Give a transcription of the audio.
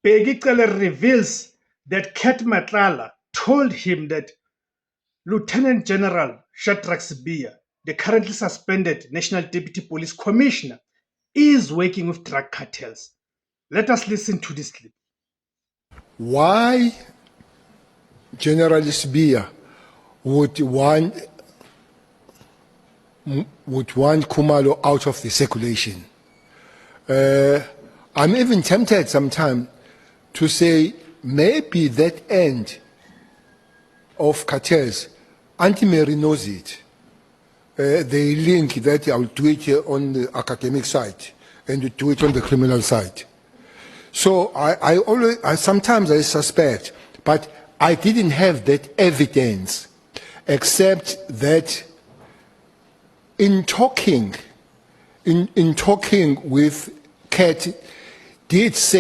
BHEKI CELE reveals that Cat Matlala told him that Lieutenant General Shadrack Sibiya, the currently suspended National Deputy Police Commissioner, is working with drug cartels. Let us listen to this clip. Why General Sibiya would want Khumalo out of the circulation? I'm even tempted sometimes to say maybe that end of cartels, Auntie Mary knows it. They link that I'll do it on the academic side and do it on the criminal side. So sometimes I suspect, but I didn't have that evidence, except that in talking with Cat, did say